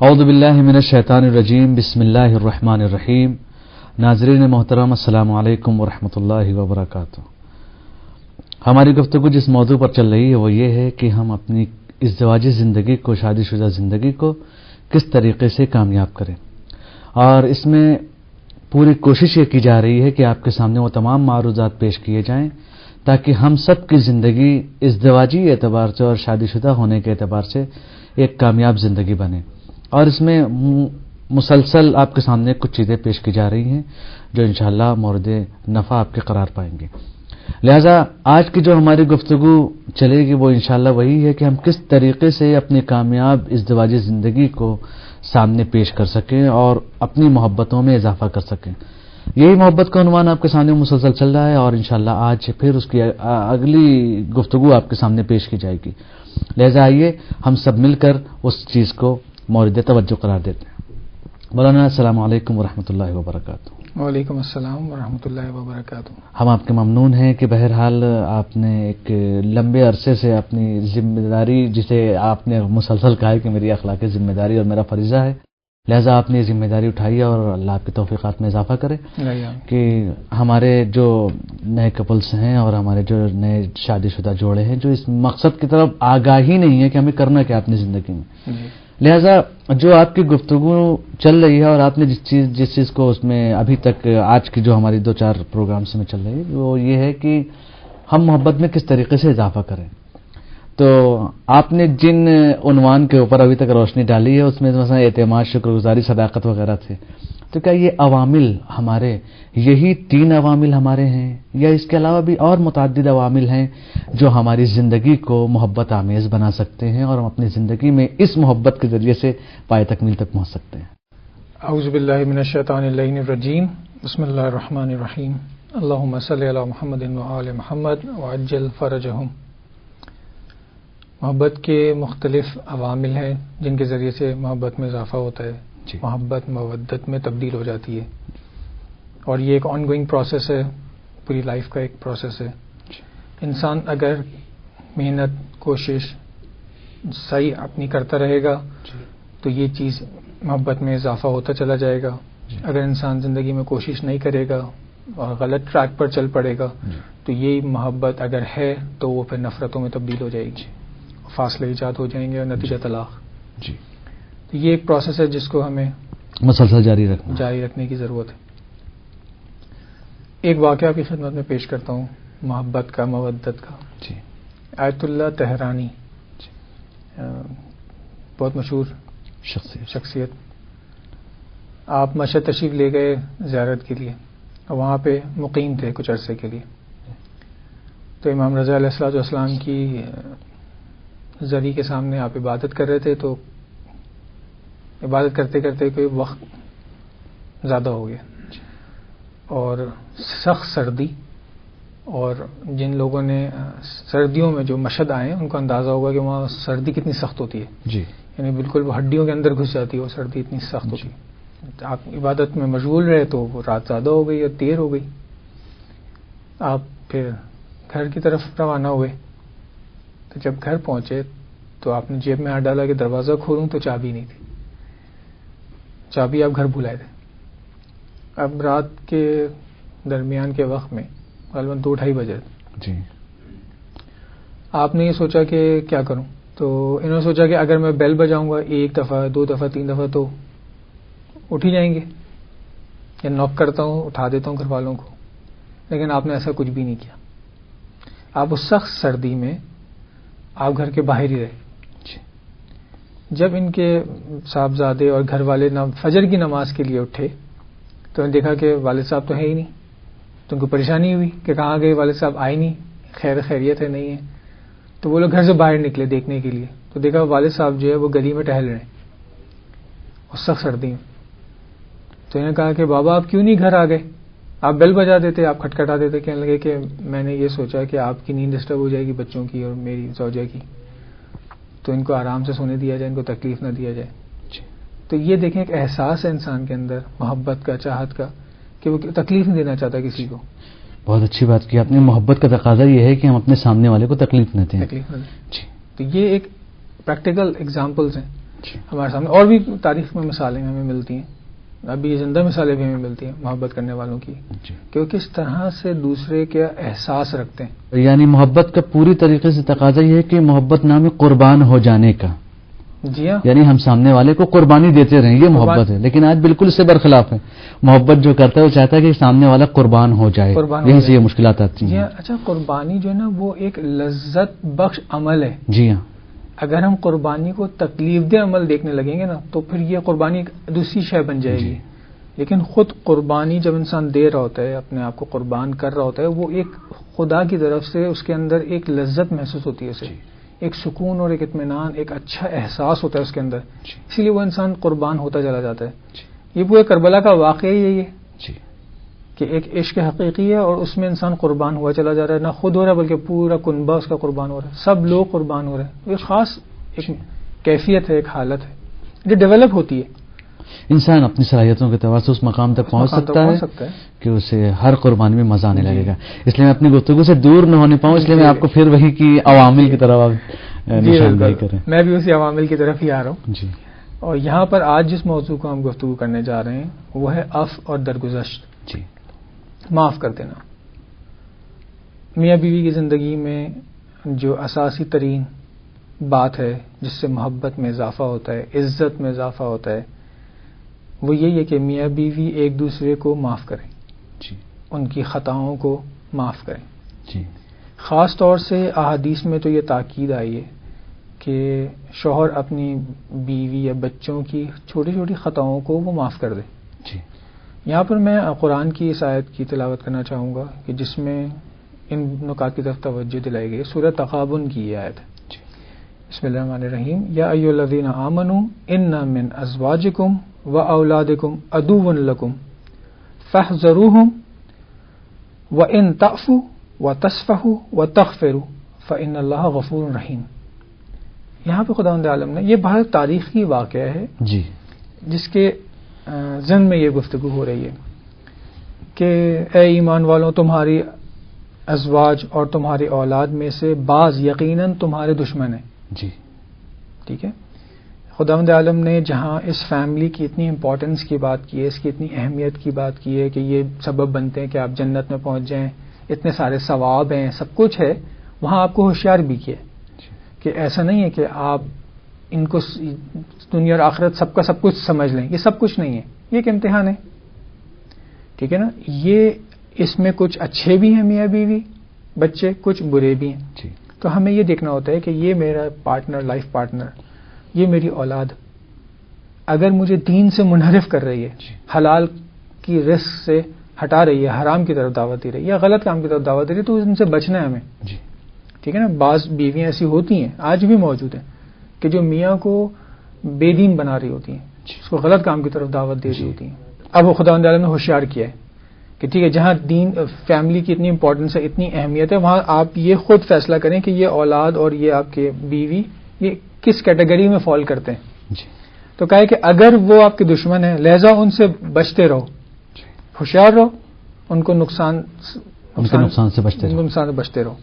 اعوذ باللہ من الشیطان الرجیم، بسم اللہ الرحمن الرحیم۔ ناظرین محترم، السلام علیکم ورحمۃ اللہ وبرکاتہ۔ ہماری گفتگو جس موضوع پر چل رہی ہے وہ یہ ہے کہ ہم اپنی ازدواجی زندگی کو، شادی شدہ زندگی کو کس طریقے سے کامیاب کریں، اور اس میں پوری کوشش یہ کی جا رہی ہے کہ آپ کے سامنے وہ تمام معروضات پیش کیے جائیں تاکہ ہم سب کی زندگی ازدواجی اعتبار سے اور شادی شدہ ہونے کے اعتبار سے ایک کامیاب زندگی بنے۔ اور اس میں مسلسل آپ کے سامنے کچھ چیزیں پیش کی جا رہی ہیں جو انشاءاللہ مورد نفع آپ کے قرار پائیں گے۔ لہذا آج کی جو ہماری گفتگو چلے گی وہ انشاءاللہ وہی ہے کہ ہم کس طریقے سے اپنی کامیاب ازدواجی زندگی کو سامنے پیش کر سکیں اور اپنی محبتوں میں اضافہ کر سکیں۔ یہی محبت کا عنوان آپ کے سامنے مسلسل چل رہا ہے اور انشاءاللہ آج پھر اس کی اگلی گفتگو آپ کے سامنے پیش کی جائے گی۔ لہذا آئیے ہم سب مل کر اس چیز کو مورد توجہ قرار دیتے ہیں۔ مولانا السلام علیکم ورحمۃ اللہ وبرکاتہ۔ وعلیکم السلام ورحمۃ اللہ وبرکاتہ۔ ہم آپ کے ممنون ہیں کہ بہرحال آپ نے ایک لمبے عرصے سے اپنی ذمہ داری، جسے آپ نے مسلسل کہا ہے کہ میری اخلاقی ذمہ داری اور میرا فریضہ ہے، لہذا آپ نے یہ ذمہ داری اٹھائی ہے اور اللہ آپ کی توفیقات میں اضافہ کرے کہ ہمارے جو نئے کپلس ہیں اور ہمارے جو نئے شادی شدہ جوڑے ہیں جو اس مقصد کی طرف آگاہی نہیں ہے کہ ہمیں کرنا کیا اپنی زندگی میں، لہذا جو آپ کی گفتگو چل رہی ہے اور آپ نے جس چیز کو اس میں ابھی تک آج کی جو ہماری 2-4 پروگرامس میں چل رہی ہے وہ یہ ہے کہ ہم محبت میں کس طریقے سے اضافہ کریں۔ تو آپ نے جن عنوان کے اوپر ابھی تک روشنی ڈالی ہے اس میں مثلا اعتماد، شکر گزاری، صداقت وغیرہ تھے، تو کیا یہ عوامل ہمارے یہی 3 عوامل ہمارے ہیں یا اس کے علاوہ بھی اور متعدد عوامل ہیں جو ہماری زندگی کو محبت آمیز بنا سکتے ہیں اور ہم اپنی زندگی میں اس محبت کے ذریعے سے پائے تکمیل تک پہنچ سکتے ہیں؟ اعوذ باللہ من الشیطان اللعین الرجیم، بسم اللہ الرحمن الرحیم، اللہم صلی علی محمد وآل محمد وعجل فرجہم۔ محبت کے مختلف عوامل ہیں جن کے ذریعے سے محبت میں اضافہ ہوتا ہے، محبت مودت میں تبدیل ہو جاتی ہے، اور یہ ایک آن گوئنگ پروسیس ہے، پوری لائف کا ایک پروسیس ہے۔ انسان اگر محنت، کوشش صحیح اپنی کرتا رہے گا تو یہ چیز محبت میں اضافہ ہوتا چلا جائے گا۔ اگر انسان زندگی میں کوشش نہیں کرے گا اور غلط ٹریک پر چل پڑے گا تو یہ محبت اگر ہے تو وہ پھر نفرتوں میں تبدیل ہو جائے گی، فاصلے ایجاد ہو جائیں گے اور نتیجہ طلاق۔ تو یہ ایک پروسیس ہے جس کو ہمیں مسلسل جاری رکھنے کی ضرورت ہے۔ ایک واقعہ کی خدمت میں پیش کرتا ہوں، محبت کا، مودت کا۔ آیت اللہ تہرانی، بہت مشہور شخصیت، آپ مشہد تشریف لے گئے زیارت کے لیے اور وہاں پہ مقیم تھے کچھ عرصے کے لیے۔ تو امام رضا علیہ السلام کی زری کے سامنے آپ عبادت کر رہے تھے، تو عبادت کرتے کرتے کوئی وقت زیادہ ہو گیا اور سخت سردی، اور جن لوگوں نے سردیوں میں جو مشہد آئے ہیں ان کو اندازہ ہوگا کہ وہاں سردی کتنی سخت ہوتی ہے، یعنی بالکل ہڈیوں کے اندر گھس جاتی ہے وہ سردی، اتنی سخت ہوتی ہے۔ آپ عبادت میں مشغول رہے تو وہ رات زیادہ ہو گئی اور دیر ہو گئی، آپ پھر گھر کی طرف روانہ ہوئے۔ تو جب گھر پہنچے تو آپ نے جیب میں ہاتھ ڈالا کہ دروازہ کھولوں تو چابی نہیں تھی، چابی آپ گھر بھولائے تھے۔ اب رات کے درمیان کے وقت میں غالباً 2-2:30 بجے آپ نے یہ سوچا کہ کیا کروں، تو انہوں نے سوچا کہ اگر میں بیل بجاؤں گا 1 دفعہ 2 دفعہ 3 دفعہ تو اٹھ ہی جائیں گے، یا نوک کرتا ہوں اٹھا دیتا ہوں گھر والوں کو، لیکن آپ نے ایسا کچھ بھی نہیں کیا۔ آپ اس سخت سردی میں آپ گھر کے باہر ہی رہے۔ جب ان کے صاحبزادے اور گھر والے فجر کی نماز کے لیے اٹھے تو انہوں نے دیکھا کہ والد صاحب تو ہے ہی نہیں، تو ان کو پریشانی ہوئی کہ کہاں گئے، والد صاحب آئے نہیں، خیریت ہے نہیں ہے۔ تو وہ لوگ گھر سے باہر نکلے دیکھنے کے لیے، تو دیکھا والد صاحب جو ہے وہ گلی میں ٹہل رہے ہیں اس سخت سردی میں۔ تو انہوں نے کہا کہ بابا آپ کیوں نہیں گھر آ گئے، آپ بیل بجا دیتے، آپ کھٹکھٹا دیتے۔ کہنے لگے کہ میں نے یہ سوچا کہ آپ کی نیند ڈسٹرب ہو جائے گی، بچوں کی اور میری زوجہ کی، تو ان کو آرام سے سونے دیا جائے، ان کو تکلیف نہ دیا جائے۔ تو یہ دیکھیں ایک احساس ہے انسان کے اندر محبت کا، چاہت کا، کہ وہ تکلیف نہیں دینا چاہتا کسی کو۔ بہت اچھی بات کی آپ نے، محبت کا تقاضا یہ ہے کہ ہم اپنے سامنے والے کو تکلیف نہ دیں۔ تو یہ ایک پریکٹیکل ایگزامپلز ہیں ہمارے سامنے اور بھی تاریخ میں مثالیں ہمیں ملتی ہیں، ابھی یہ زندہ مثالیں بھی ہمیں ملتی ہیں محبت کرنے والوں کی، کہ وہ کس طرح سے دوسرے کا احساس رکھتے ہیں. یعنی محبت کا پوری طریقے سے تقاضا یہ ہے کہ محبت نام ہے قربان ہو جانے کا. جی ہاں، یعنی ہم سامنے والے کو قربانی دیتے رہیں، یہ محبت ہے. لیکن آج بالکل اس سے برخلاف ہے. محبت جو کرتا ہے وہ چاہتا ہے کہ سامنے والا قربان ہو جائے، یہیں سے یہ مشکلات آتی جی ہیں. ہاں. اچھا، قربانی جو ہے نا وہ ایک لذت بخش عمل ہے. جی ہاں، اگر ہم قربانی کو تکلیف دہ عمل دیکھنے لگیں گے نا تو پھر یہ قربانی ایک دوسری شے بن جائے گی. لیکن خود قربانی جب انسان دے رہا ہوتا ہے، اپنے آپ کو قربان کر رہا ہوتا ہے، وہ ایک خدا کی طرف سے اس کے اندر ایک لذت محسوس ہوتی ہے، اسے ایک سکون اور ایک اطمینان، ایک اچھا احساس ہوتا ہے اس کے اندر. اسی لیے وہ انسان قربان ہوتا چلا جاتا ہے. یہ پورے کربلا کا واقعہ ہی ہے یہ، کہ ایک عشق حقیقی ہے اور اس میں انسان قربان ہوا چلا جا رہا ہے. نہ خود ہو رہا ہے بلکہ پورا کنبہ اس کا قربان ہو رہا ہے، سب لوگ قربان ہو رہے ہیں. یہ خاص ایک کیفیت ہے، ایک حالت ہے جو ڈیولپ ہوتی ہے. انسان اپنی صلاحیتوں کے اعتبار سے اس مقام تک پہنچ سکتا ہے کہ اسے ہر قربانی میں مزہ آنے لگے گا. اس لیے میں اپنی گفتگو سے دور نہ ہونے پاؤں، اس لیے میں آپ کو پھر وہی کی عوامل کی طرف نشاندہی کریں. میں بھی اسی عوامل کی طرف ہی آ رہا ہوں. جی. اور یہاں پر آج جس موضوع کو ہم گفتگو کرنے جا رہے ہیں وہ ہے عفو اور درگزشت. جی. معاف کر دینا. میاں بیوی کی زندگی میں جو اساسی ترین بات ہے جس سے محبت میں اضافہ ہوتا ہے، عزت میں اضافہ ہوتا ہے، وہ یہی ہے کہ میاں بیوی ایک دوسرے کو معاف کریں. جی. ان کی خطاؤں کو معاف کریں. جی. خاص طور سے احادیث میں تو یہ تاکید آئی ہے کہ شوہر اپنی بیوی یا بچوں کی چھوٹی چھوٹی خطاؤں کو وہ معاف کر دے. جی. یہاں پر میں قرآن کی اس آیت کی تلاوت کرنا چاہوں گا کہ جس میں ان نکات کی طرف توجہ دلائی گئی. سورہ تغابن کی یہ آیت ہے. جی. بسم اللہ الرحمن الرحیم. یا ایھا الذین آمنوا ان من ازواجکم واولادکم عدو لکم فاحذروہم وان تعفوا وتصفحوا وتغفروا فان اللہ غفور رحیم. یہاں پہ خداوند عالم نے یہ بہت تاریخی واقعہ ہے جی. جس کے ضمن میں یہ گفتگو ہو رہی ہے کہ اے ایمان والوں، تمہاری ازواج اور تمہاری اولاد میں سے بعض یقیناً تمہارے دشمن ہیں. جی. ٹھیک ہے. خداوند عالم نے جہاں اس فیملی کی اتنی امپورٹنس کی بات کی ہے، اس کی اتنی اہمیت کی بات کی ہے کہ یہ سبب بنتے ہیں کہ آپ جنت میں پہنچ جائیں، اتنے سارے ثواب ہیں، سب کچھ ہے، وہاں آپ کو ہوشیار بھی کیا کہ ایسا نہیں ہے کہ آپ ان کو دنیا اور آخرت سب کا سب کچھ سمجھ لیں. یہ سب کچھ نہیں ہے، یہ ایک امتحان ہے. ٹھیک ہے نا. یہ اس میں کچھ اچھے بھی ہیں میاں بیوی بچے، کچھ برے بھی ہیں. جی. تو ہمیں یہ دیکھنا ہوتا ہے کہ یہ میرا پارٹنر، لائف پارٹنر، یہ میری اولاد اگر مجھے دین سے منحرف کر رہی ہے، حلال کی رزق سے ہٹا رہی ہے، حرام کی طرف دعوت دے رہی ہے یا غلط کام کی طرف دعوت دے رہی ہے، تو ان سے بچنا ہے ہمیں. جی. ٹھیک ہے نا. بعض بیویاں ایسی ہوتی ہیں، آج بھی موجود ہیں، کہ جو میاں کو بے دین بنا رہی ہوتی ہیں، اس کو غلط کام کی طرف دعوت دے رہی ہوتی ہیں. اب وہ خداوند عالم نے ہوشیار کیا ہے کہ ٹھیک ہے، جہاں دین فیملی کی اتنی امپورٹنس ہے، اتنی اہمیت ہے، وہاں آپ یہ خود فیصلہ کریں کہ یہ اولاد اور یہ آپ کے بیوی یہ کس کیٹیگری میں فال کرتے ہیں. جی. تو کہا ہے کہ اگر وہ آپ کے دشمن ہیں لہذا ان سے بچتے رہو، ہوشیار رہو، ان کے نقصان سے بچتے رہو،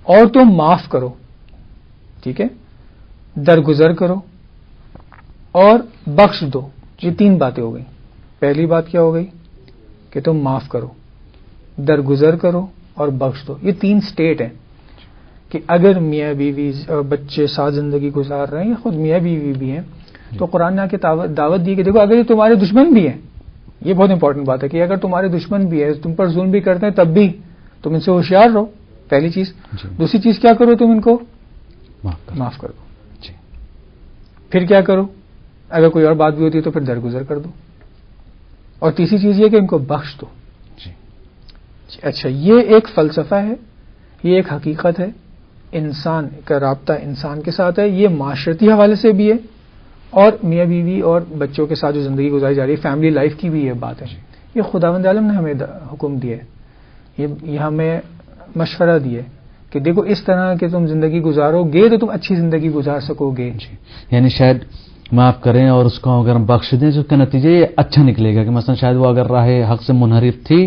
اور تم معاف کرو. ٹھیک ہے. درگزر کرو اور بخش دو. یہ تین باتیں ہو گئی. پہلی بات کیا ہو گئی کہ تم معاف کرو، درگزر کرو اور بخش دو. یہ تین سٹیٹ ہیں کہ اگر میاں بیوی اور بچے ساتھ زندگی گزار رہے ہیں یا خود میاں بیوی بھی ہیں تو قرآن نے آ کے دعوت دی کہ دیکھو اگر یہ تمہارے دشمن بھی ہیں، یہ بہت امپورٹنٹ بات ہے کہ اگر تمہارے دشمن بھی ہیں، تم پر ظلم بھی کرتے ہیں، تب بھی تم ان سے ہوشیار رہو. پہلی چیز. دوسری چیز کیا کرو، تم ان کو معاف کر دو. پھر کیا کرو، اگر کوئی اور بات بھی ہوتی ہے تو پھر درگزر کر دو. اور تیسری چیز یہ کہ ان کو بخش دو. اچھا، یہ ایک فلسفہ ہے، یہ ایک حقیقت ہے. انسان کا رابطہ انسان کے ساتھ ہے، یہ معاشرتی حوالے سے بھی ہے اور میاں بیوی اور بچوں کے ساتھ جو زندگی گزاری جا رہی ہے فیملی لائف کی بھی یہ بات ہے. یہ خداوند عالم نے ہمیں حکم دیا ہے، یہ ہمیں مشورہ دیا ہے کہ دیکھو اس طرح کہ تم زندگی گزارو گے تو تم اچھی زندگی گزار سکو گے. یعنی شاید معاف کریں اور اس کو اگر ہم بخش دیں تو اس کا نتیجہ یہ اچھا نکلے گا کہ مثلا شاید وہ اگر راہ حق سے منحرف تھی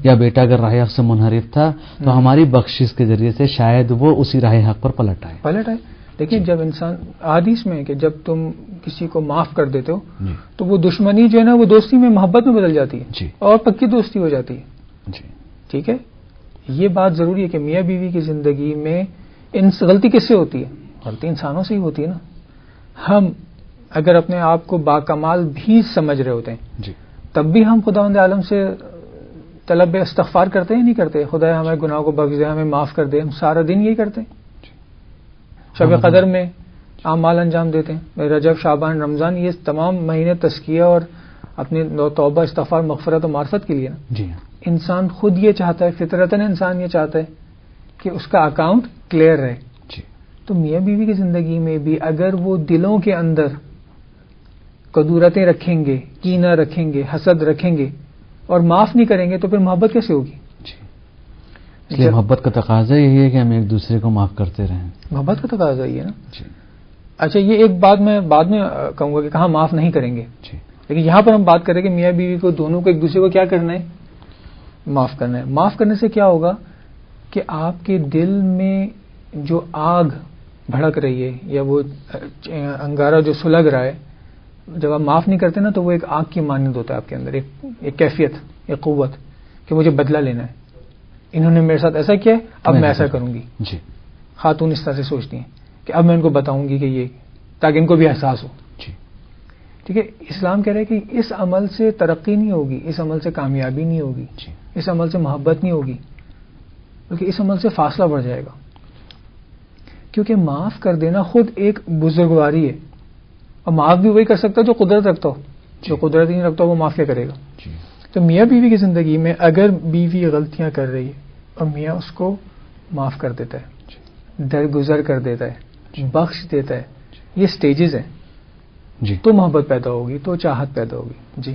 یا بیٹا اگر راہ حق سے منحرف تھا تو ہماری بخشش کے ذریعے سے شاید وہ اسی راہ حق پر پلٹ آئے. دیکھیں جب انسان حدیث میں کہ جب تم کسی کو معاف کر دیتے ہو جی تو وہ دشمنی جو ہے نا وہ دوستی میں محبت میں بدل جاتی ہے جی اور پکی دوستی ہو جاتی ہے. جی ٹھیک ہے. یہ بات ضروری ہے کہ میاں بیوی کی زندگی میں غلطی کس سے ہوتی ہے؟ غلطی انسانوں سے ہی ہوتی ہے نا. ہم اگر اپنے آپ کو باکمال بھی سمجھ رہے ہوتے ہیں جی تب بھی ہم خداوند عالم سے طلب استغفار کرتے ہیں نہیں کرتے؟ خدا ہمارے گناہوں کو بخش دے، ہمیں معاف کر دے. ہم سارا دن یہی کرتے ہیں. شب قدر میں اعمال انجام دیتے ہیں. رجب، شعبان، رمضان، یہ تمام مہینے تزکیہ اور اپنی توبہ، استغفار، مغفرت و معرفت کے لیے نا. جی انسان خود یہ چاہتا ہے، فطرتاً انسان یہ چاہتا ہے کہ اس کا اکاؤنٹ کلیئر رہے. جی تو میاں بیوی کی زندگی میں بھی اگر وہ دلوں کے اندر کدورتیں رکھیں گے، کینہ رکھیں گے، حسد رکھیں گے اور معاف نہیں کریں گے تو پھر محبت کیسے ہوگی؟ جی اس لیے محبت کا تقاضا یہی ہے کہ ہم ایک دوسرے کو معاف کرتے رہیں. محبت کا تقاضا یہ ہے نا. جی اچھا، یہ ایک بات میں بعد میں کہوں گا کہ کہاں معاف نہیں کریں گے، جی لیکن یہاں پر ہم بات کریں کہ میاں بیوی کو دونوں کو ایک دوسرے کو کیا کرنا ہے؟ معاف کرنا ہے. معاف کرنے سے کیا ہوگا کہ آپ کے دل میں جو آگ بھڑک رہی ہے یا وہ انگارہ جو سلگ رہا ہے، جب آپ معاف نہیں کرتے نا تو وہ ایک آگ کی مانند ہوتا ہے آپ کے اندر، ایک کیفیت، ایک قوت کہ مجھے بدلہ لینا ہے. انہوں نے میرے ساتھ ایسا کیا ہے، اب میں ایسا کروں گی. جی خاتون اس طرح سے سوچتی ہیں کہ اب میں ان کو بتاؤں گی کہ یہ، تاکہ ان کو بھی احساس ہو. جی ٹھیک ہے. اسلام کہہ رہے کہ اس عمل سے ترقی نہیں ہوگی، اس عمل سے کامیابی نہیں ہوگی، جی اس عمل سے محبت نہیں ہوگی، بلکہ اس عمل سے فاصلہ بڑھ جائے گا. کیونکہ معاف کر دینا خود ایک بزرگواری ہے، اور معاف بھی وہی کر سکتا ہے جو قدرت رکھتا ہو. جو قدرت نہیں رکھتا وہ معاف کیا کرے گا؟ جی تو میاں بیوی کی زندگی میں اگر بیوی غلطیاں کر رہی ہے اور میاں اس کو معاف کر دیتا ہے، درگزر کر دیتا ہے، بخش دیتا ہے، یہ سٹیجز ہیں، جی تو محبت پیدا ہوگی، تو چاہت پیدا ہوگی. جی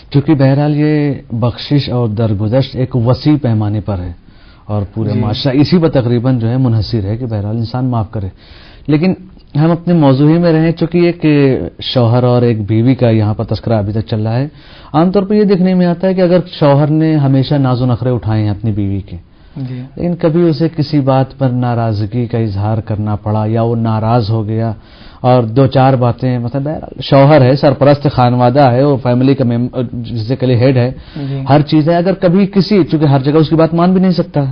کیونکہ بہرحال یہ بخشش اور درگزشت ایک وسیع پیمانے پر ہے اور پورے جی. معاشرہ اسی پر تقریباً جو ہے منحصر ہے کہ بہرحال انسان معاف کرے. لیکن ہم اپنے موضوع ہی میں رہیں، چونکہ ایک شوہر اور ایک بیوی کا یہاں پر تذکرہ ابھی تک چل رہا ہے. عام طور پر یہ دیکھنے میں آتا ہے کہ اگر شوہر نے ہمیشہ ناز و نخرے اٹھائے ہیں اپنی بیوی کے، جی لیکن کبھی اسے کسی بات پر ناراضگی کا اظہار کرنا پڑا یا وہ ناراض ہو گیا اور دو چار باتیں، مطلب شوہر ہے، سرپرست خانوادہ ہے، وہ فیملی کا جسے کہ ہیڈ ہے، جی ہر چیز ہے. اگر کبھی کسی، چونکہ ہر جگہ اس کی بات مان بھی نہیں سکتا،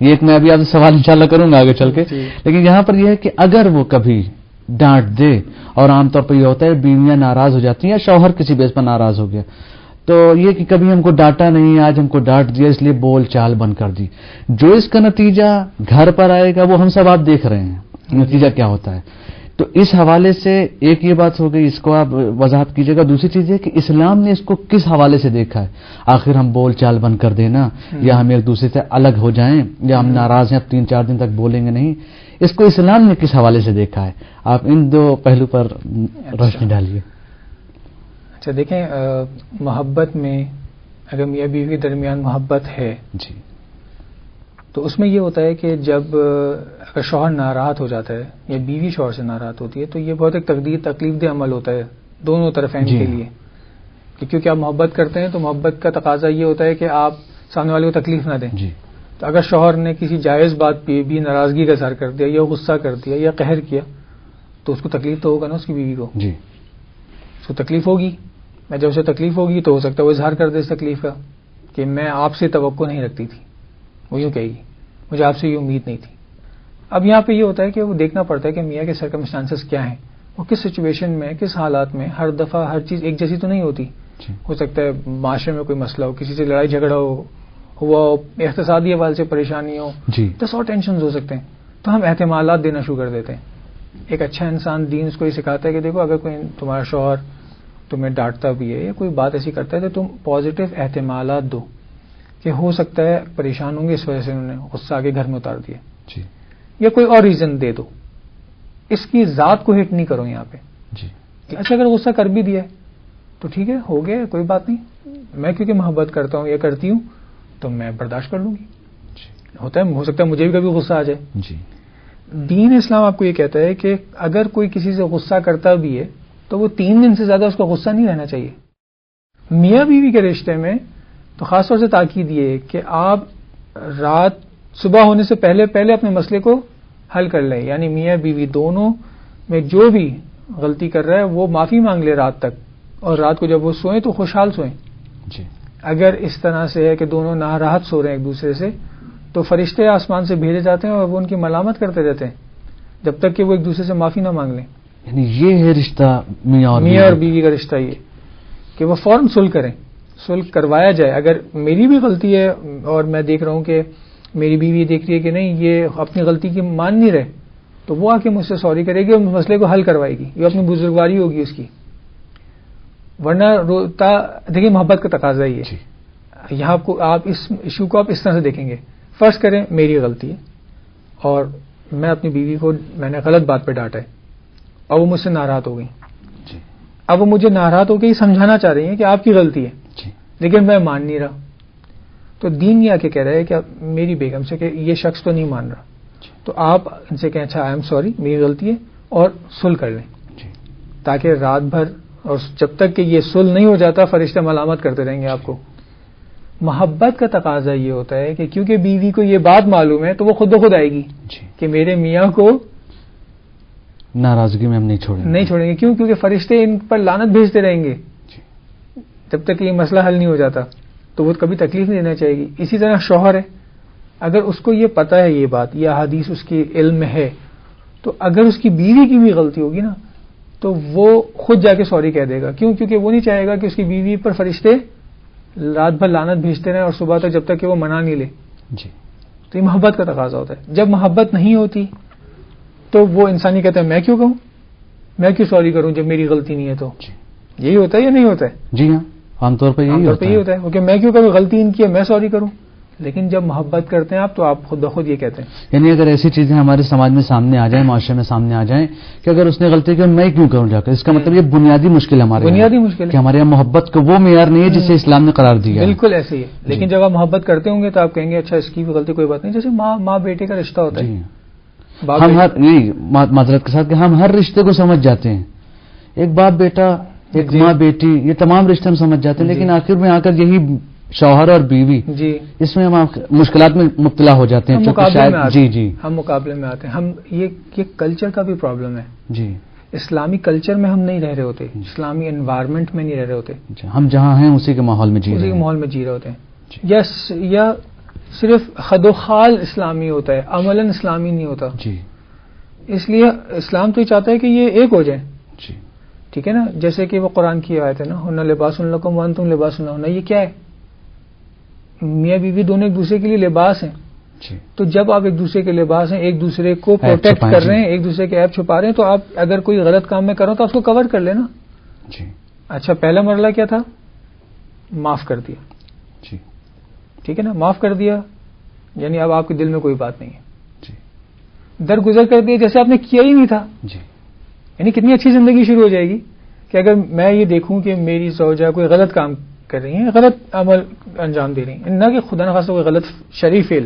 یہ ایک میں ابھی آپ سے سوال انشاءاللہ کروں گا آگے چل کے، جی. لیکن یہاں پر یہ ہے کہ اگر وہ کبھی ڈانٹ دے، اور عام طور پر یہ ہوتا ہے بیویاں ناراض ہو جاتی ہیں یا شوہر کسی بیس پر ناراض ہو گیا، تو یہ کہ کبھی ہم کو ڈانٹا نہیں، آج ہم کو ڈانٹ دیا اس لیے بول چال بند کر دی، جو اس کا نتیجہ گھر پر آئے گا وہ ہم سب آپ دیکھ رہے ہیں نتیجہ کیا ہوتا ہے. تو اس حوالے سے ایک یہ بات ہو گئی، اس کو آپ وضاحت کیجیے گا. دوسری چیز یہ کہ اسلام نے اس کو کس حوالے سے دیکھا ہے، آخر ہم بول چال بند کر دینا یا ہم ایک دوسرے سے الگ ہو جائیں یا ہم ناراض ہیں اب 3-4 دن تک بولیں گے نہیں، اس کو اسلام نے کس حوالے سے دیکھا ہے؟ آپ ان دو پہلو پر روشنی ڈالیے. اچھا دیکھیں، محبت میں اگر میاں بیوی کے درمیان محبت ہے جی تو اس میں یہ ہوتا ہے کہ جب اگر شوہر ناراض ہو جاتا ہے یا بیوی شوہر سے ناراض ہوتی ہے تو یہ بہت ایک تکلیف دہ عمل ہوتا ہے دونوں طرفین جی کے لیے، کہ کیونکہ آپ محبت کرتے ہیں تو محبت کا تقاضا یہ ہوتا ہے کہ آپ سامنے والے کو تکلیف نہ دیں. جی تو اگر شوہر نے کسی جائز بات پہ بھی ناراضگی کا اظہار کر دیا یا غصہ کر دیا یا قہر کیا تو اس کو تکلیف تو ہوگا نا، اس کی بیوی کو جی اس کو تکلیف ہوگی. میں جب اسے تکلیف ہوگی تو ہو سکتا ہے وہ اظہار کر دے اس تکلیف کا کہ میں آپ سے توقع نہیں رکھتی تھی، وہ یوں کہے گی مجھے آپ سے یہ امید نہیں تھی. اب یہاں پہ یہ ہوتا ہے کہ وہ دیکھنا پڑتا ہے کہ میاں کے سرکمسٹانسز کیا ہیں، وہ کس سچویشن میں، کس حالات میں. ہر دفعہ ہر چیز ایک جیسی تو نہیں ہوتی. ہو سکتا ہے معاشرے میں کوئی مسئلہ ہو، کسی سے لڑائی جھگڑا ہوا ہو، اقتصادی حوالے سے پریشانی ہو، تو 100 ٹینشنز ہو سکتے ہیں. تو ہم احتمالات دینا شروع کر دیتے ہیں. ایک اچھا انسان دین اس کو یہ سکھاتا ہے کہ دیکھو اگر کوئی تمہارا شوہر تمہیں ڈانٹتا بھی ہے یا کوئی بات ایسی کرتا ہے تو تم پازیٹیو احتمالات دو کہ ہو سکتا ہے پریشان ہوں گے اس وجہ سے انہوں نے غصہ آگے گھر میں اتار دیا، جی یا کوئی اور ریزن دے دو. اس کی ذات کو ہٹ نہیں کرو یہاں پہ. جی اچھا اگر غصہ کر بھی دیا ہے تو ٹھیک ہے، ہو گیا، کوئی بات نہیں، میں کیونکہ محبت کرتا ہوں یا کرتی ہوں تو میں برداشت کر لوں گی. ہوتا ہے، ہو سکتا ہے مجھے بھی کبھی غصہ آ جائے. جی دین اسلام آپ کو یہ کہتا ہے کہ اگر کوئی کسی سے غصہ کرتا بھی ہے تو وہ 3 دن سے زیادہ اس کا غصہ نہیں رہنا چاہیے. میاں بیوی کے رشتے میں تو خاص طور سے تاکید یہ ہے کہ آپ رات صبح ہونے سے پہلے اپنے مسئلے کو حل کر لیں. یعنی میاں بیوی دونوں میں جو بھی غلطی کر رہا ہے وہ معافی مانگ لے رات تک، اور رات کو جب وہ سوئیں تو خوشحال سوئیں. جی. اگر اس طرح سے ہے کہ دونوں ناراحت سو رہے ہیں ایک دوسرے سے، تو فرشتے آسمان سے بھیجے جاتے ہیں اور وہ ان کی ملامت کرتے رہتے ہیں جب تک کہ وہ ایک دوسرے سے معافی نہ مانگ لیں. یعنی یہ ہے رشتہ میاں اور بیوی کا رشتہ، یہ کہ وہ فوراً صلح کریں، صلح کروایا جائے. اگر میری بھی غلطی ہے اور میں دیکھ رہا ہوں کہ میری بیوی دیکھ رہی ہے کہ نہیں یہ اپنی غلطی کی مان نہیں رہے، تو وہ آ کے مجھ سے سوری کرے گی اور مسئلے کو حل کروائے گی. یہ اپنی بزرگواری ہوگی اس کی. ورنہ روتا دیکھیے محبت کا تقاضا ہی ہے. یہاں آپ اس ایشو کو آپ اس طرح سے دیکھیں گے. فرض کریں میری غلطی ہے اور میں اپنی بیوی کو میں نے غلط بات پہ ڈانٹا ہے اور وہ مجھ سے ناراض ہو گئی. اب وہ مجھے ناراض ہو کے یہ سمجھانا چاہ رہی ہیں کہ آپ کی غلطی ہے، لیکن میں مان نہیں رہا. تو دین یہ آ کے کہہ رہا ہے کہ میری بیگم سے کہ یہ شخص تو نہیں مان رہا، تو آپ ان سے کہیں اچھا آئی ایم سوری میری غلطی ہے اور صلح کر لیں، تاکہ رات بھر اور جب تک کہ یہ صلح نہیں ہو جاتا فرشتے ملامت کرتے رہیں گے آپ کو. محبت کا تقاضا یہ ہوتا ہے کہ کیونکہ بیوی کو یہ بات معلوم ہے تو وہ خود بخود آئے گی کہ میرے میاں کو ناراضگی میں ہم نہیں چھوڑیں گے. کیوں؟ کیونکہ فرشتے ان پر لعنت بھیجتے رہیں گے جب تک کہ یہ مسئلہ حل نہیں ہو جاتا، تو وہ کبھی تکلیف نہیں دینا چاہیے گی. اسی طرح شوہر ہے، اگر اس کو یہ پتہ ہے یہ بات، یہ احادیث اس کے علم میں ہے، تو اگر اس کی بیوی کی بھی غلطی ہوگی نا تو وہ خود جا کے سوری کہہ دے گا. کیوں؟ کیونکہ وہ نہیں چاہے گا کہ اس کی بیوی پر فرشتے رات بھر لعنت بھیجتے رہیں اور صبح تک جب تک کہ وہ منا نہیں لے. تو یہ محبت کا تقاضا ہوتا ہے. جب محبت نہیں ہوتی تو وہ انسانی کہتا ہے میں کیوں کہوں، میں کیوں سوری کروں جب میری غلطی نہیں ہے. تو یہی ہوتا ہے یا نہیں ہوتا ہے؟ جی ہاں، عام طور پر یہی ہوتا ہے کیونکہ میں کیوں کروں، غلطی ان کی ہے میں سوری کروں. لیکن جب محبت کرتے ہیں آپ تو آپ خود بخود یہ کہتے ہیں. یعنی اگر ایسی چیزیں ہمارے سماج میں سامنے آ جائیں، معاشرے میں سامنے آ جائیں کہ اگر اس نے غلطی کی میں کیوں کروں جا کر، اس کا مطلب یہ بنیادی مشکل ہے کہ ہمارے یہاں محبت کا وہ معیار نہیں ہے جسے اسلام نے قرار دیا. بالکل ایسے ہی ہے. لیکن جب آپ محبت کرتے ہوں گے تو آپ کہیں گے اچھا اس کی بھی غلطی کوئی بات نہیں. جیسے ماں بیٹے کا رشتہ ہوتا ہے، ہم معذرت کے ساتھ کہ ہم ہر رشتے کو سمجھ جاتے ہیں، ایک باپ بیٹا، ایک ماں بیٹی، یہ تمام رشتے ہم سمجھ جاتے ہیں، لیکن آخر میں آ کر یہی شوہر اور بیوی اس میں ہم مشکلات میں مبتلا ہو جاتے ہیں. ہم مقابلے میں آتے ہیں. ہم یہ کلچر کا بھی پرابلم ہے. اسلامی کلچر میں ہم نہیں رہ رہے ہوتے، اسلامی انوائرمنٹ میں نہیں رہ رہے ہوتے. ہم جہاں ہیں اسی کے ماحول میں جی رہے ہوتے ہیں. یا صرف خد و خال اسلامی ہوتا ہے، عملاً اسلامی نہیں ہوتا. اس لیے اسلام تو یہ چاہتا ہے کہ یہ ایک ہو جائیں. ٹھیک ہے نا، جیسے کہ وہ قرآن کی آیت ہے نا، ہن لباس لکم وانتم لباس لہن. یہ کیا ہے؟ میاں بیوی دونوں ایک دوسرے کے لیے لباس ہیں. تو جب آپ ایک دوسرے کے لباس ہیں، ایک دوسرے کو پروٹیکٹ کر رہے ہیں، ایک دوسرے کے عیب چھپا رہے ہیں، تو آپ اگر کوئی غلط کام میں کرو تو اس کو کور کر لینا. اچھا پہلا مرحلہ کیا تھا؟ معاف کر دیا. ٹھیک ہے نا، معاف کر دیا یعنی اب آپ کے دل میں کوئی بات نہیں ہے. درگزر کر دیا جیسے آپ نے کیا ہی نہیں تھا. یعنی کتنی اچھی زندگی شروع ہو جائے گی کہ اگر میں یہ دیکھوں کہ میری زوجہ کوئی غلط کام کر رہی ہیں، غلط عمل انجام دے رہی ہیں، نہ کہ خدا نخواستہ کوئی غلط شرعی فعل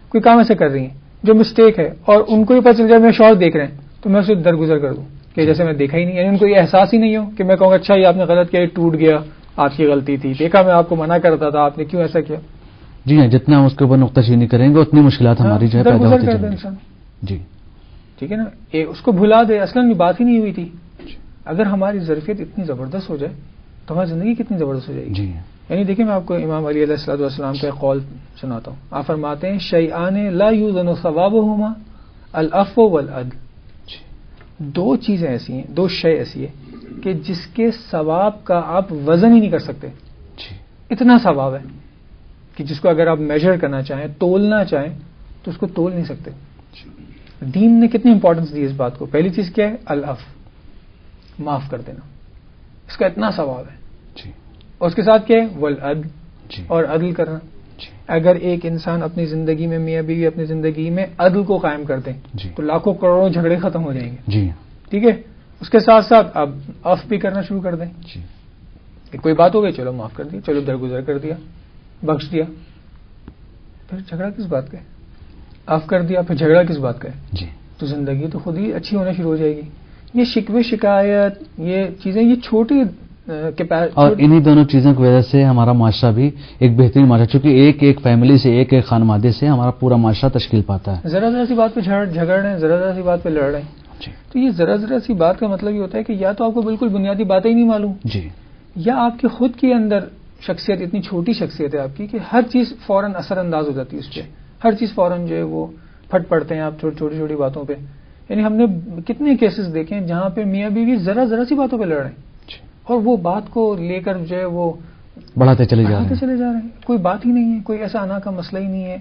کوئی کام ایسے کر رہی ہیں جو مسٹیک ہے، اور ان کو یہ پتہ چل جائے میں شوہر دیکھ رہے ہیں تو میں اسے درگزر کر دوں کہ جیسے میں دیکھا ہی نہیں. یعنی ان کو یہ احساس ہی نہیں ہو کہ میں کہوں گا اچھا یہ آپ نے غلط کیا، یہ ٹوٹ گیا، آپ کی غلطی تھی، دیکھا میں آپ کو منع کرتا تھا، آپ نے کیوں ایسا کیا. جی ہاں، جتنا ہم اس کے اوپر نقطہ چینی کریں گے اتنی مشکلات ہماری جو ہے پیدا ہوتی جائیں گی. جی ٹھیک ہے نا، اس کو بھلا دے، اصلاً یہ بات ہی نہیں ہوئی تھی. اگر ہماری ظرفیت اتنی زبردست ہو جائے تو ہماری زندگی کتنی زبردست ہو جائے گی. یعنی دیکھیں میں آپ کو امام علی علیہ الصلوۃ والسلام کا قول سناتا ہوں. آپ فرماتے ہیں شیئان لا یوزن ثوابہما العفو والعدل. دو چیزیں ایسی ہیں، دو شے ایسی ہے کہ جس کے ثواب کا آپ وزن ہی نہیں کر سکتے. اتنا ثواب ہے کہ جس کو اگر آپ میجر کرنا چاہیں، تولنا چاہیں تو اس کو تول نہیں سکتے. دین نے کتنی امپورٹنس دی اس بات کو. پہلی چیز کیا ہے؟ العفو، معاف کر دینا، اس کا اتنا ثواب ہے. اور اس کے ساتھ کیا ہے؟ والعدل، اور عدل کرنا. اگر ایک انسان اپنی زندگی میں، میاں بیوی اپنی زندگی میں عدل کو قائم کر دیں تو لاکھوں کروڑوں جھگڑے ختم ہو جائیں گے. ٹھیک ہے، اس کے ساتھ ساتھ اب عفو بھی کرنا شروع کر دیں. کوئی بات ہو گئی، چلو معاف کر دیا، چلو درگزر کر دیا، بخش دیا، پھر جھگڑا کس بات کا ہے؟ عفو کر دیا پھر جھگڑا کس بات کا ہے؟ تو زندگی تو خود ہی اچھی ہونا شروع ہو جائے گی. یہ شکوے شکایت، یہ چیزیں، یہ چھوٹی اور انہی دونوں چیزوں کی وجہ سے ہمارا معاشرہ بھی ایک بہترین معاشرہ، چونکہ ایک فیملی سے، ایک خانوادے سے ہمارا پورا معاشرہ تشکیل پاتا ہے. ذرا ذرا سی بات پہ جھگڑ رہے ہیں، ذرا ذرا سی بات پہ لڑ رہے ہیں. تو یہ ذرا ذرا سی بات کا مطلب یہ ہوتا ہے کہ یا تو آپ کو بالکل بنیادی باتیں ہی نہیں معلوم جی، یا آپ کے خود کے اندر شخصیت اتنی چھوٹی شخصیت ہے آپ کی کہ ہر چیز فوراً اثر انداز ہو جاتی ہے اس پہ، ہر چیز فوراً جو ہے وہ پھٹ پڑتے ہیں آپ چھوٹی چھوٹی باتوں پہ. یعنی ہم نے کتنے کیسز دیکھے ہیں جہاں پہ میاں بیوی ذرا ذرا سی باتوں پہ لڑ رہے ہیں اور وہ بات کو لے کر جو ہے وہ بڑھاتے چلے جا رہے ہیں. کوئی بات ہی نہیں ہے، کوئی ایسا آنا کا مسئلہ ہی نہیں ہے.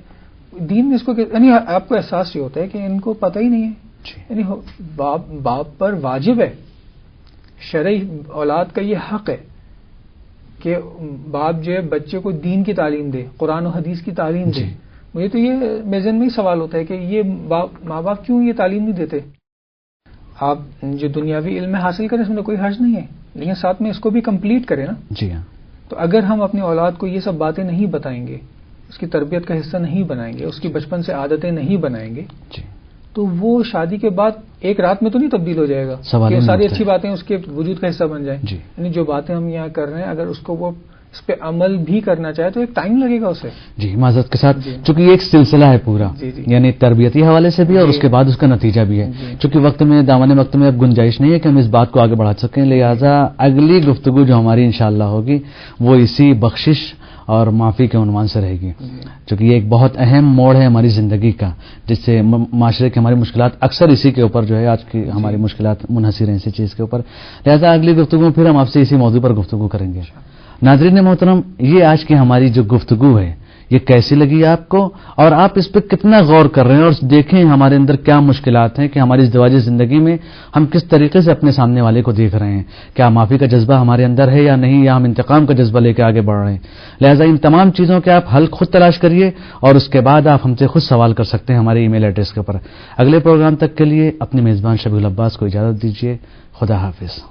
دین میں اس کو یعنی آپ کو احساس یہ ہوتا ہے کہ ان کو پتہ ہی نہیں ہے. یعنی باپ پر واجب ہے، شرعی اولاد کا یہ حق ہے کہ باپ جو ہے بچے کو دین کی تعلیم دے، قرآن و حدیث کی تعلیم دے. مجھے تو یہ میرے ذہن میں ہی سوال ہوتا ہے کہ یہ ماں باپ کیوں یہ تعلیم نہیں دیتے؟ آپ جو دنیاوی علم حاصل کریں اس میں تو کوئی حرج نہیں ہے، لیکن ساتھ میں اس کو بھی کمپلیٹ کریں نا. جی ہاں. تو اگر ہم اپنی اولاد کو یہ سب باتیں نہیں بتائیں گے، اس کی تربیت کا حصہ نہیں بنائیں گے، اس کی بچپن سے عادتیں نہیں بنائیں گے، تو وہ شادی کے بعد ایک رات میں تو نہیں تبدیل ہو جائے گا کہ ساری اچھی باتیں اس کے وجود کا حصہ بن جائیں. یعنی جو باتیں ہم یہاں کر رہے ہیں اگر اس کو وہ اس پہ عمل بھی کرنا چاہے تو ایک ٹائم لگے گا اسے. جی، معذرت کے ساتھ چونکہ یہ ایک سلسلہ ہے پورا، یعنی تربیتی حوالے سے بھی اور اس کے بعد اس کا نتیجہ بھی ہے. چونکہ وقت میں دامن وقت میں اب گنجائش نہیں ہے کہ ہم اس بات کو آگے بڑھا سکیں، لہذا اگلی گفتگو جو ہماری انشاءاللہ ہوگی وہ اسی بخشش اور معافی کے عنوان سے رہے گی، چونکہ یہ ایک بہت اہم موڑ ہے ہماری زندگی کا، جس سے معاشرے کی ہماری مشکلات اکثر اسی کے اوپر جو ہے آج کی ہماری مشکلات منحصر ہیں اسی چیز کے اوپر. لہذا اگلی گفتگو پھر ہم آپ سے اسی موضوع پر گفتگو کریں گے. ناظرین محترم، یہ آج کی ہماری جو گفتگو ہے یہ کیسی لگی آپ کو، اور آپ اس پہ کتنا غور کر رہے ہیں اور دیکھیں ہمارے اندر کیا مشکلات ہیں کہ ہماری ازدواجی زندگی میں ہم کس طریقے سے اپنے سامنے والے کو دیکھ رہے ہیں، کیا معافی کا جذبہ ہمارے اندر ہے یا نہیں، یا ہم انتقام کا جذبہ لے کے آگے بڑھ رہے ہیں. لہٰذا ان تمام چیزوں کے آپ حل خود تلاش کریے اور اس کے بعد آپ ہم سے خود سوال کر سکتے ہیں ہمارے ای میل ایڈریس کے اوپر. اگلے پروگرام تک کے لیے اپنے میزبان شبیہ العباس کو اجازت دیجیے. خدا حافظ.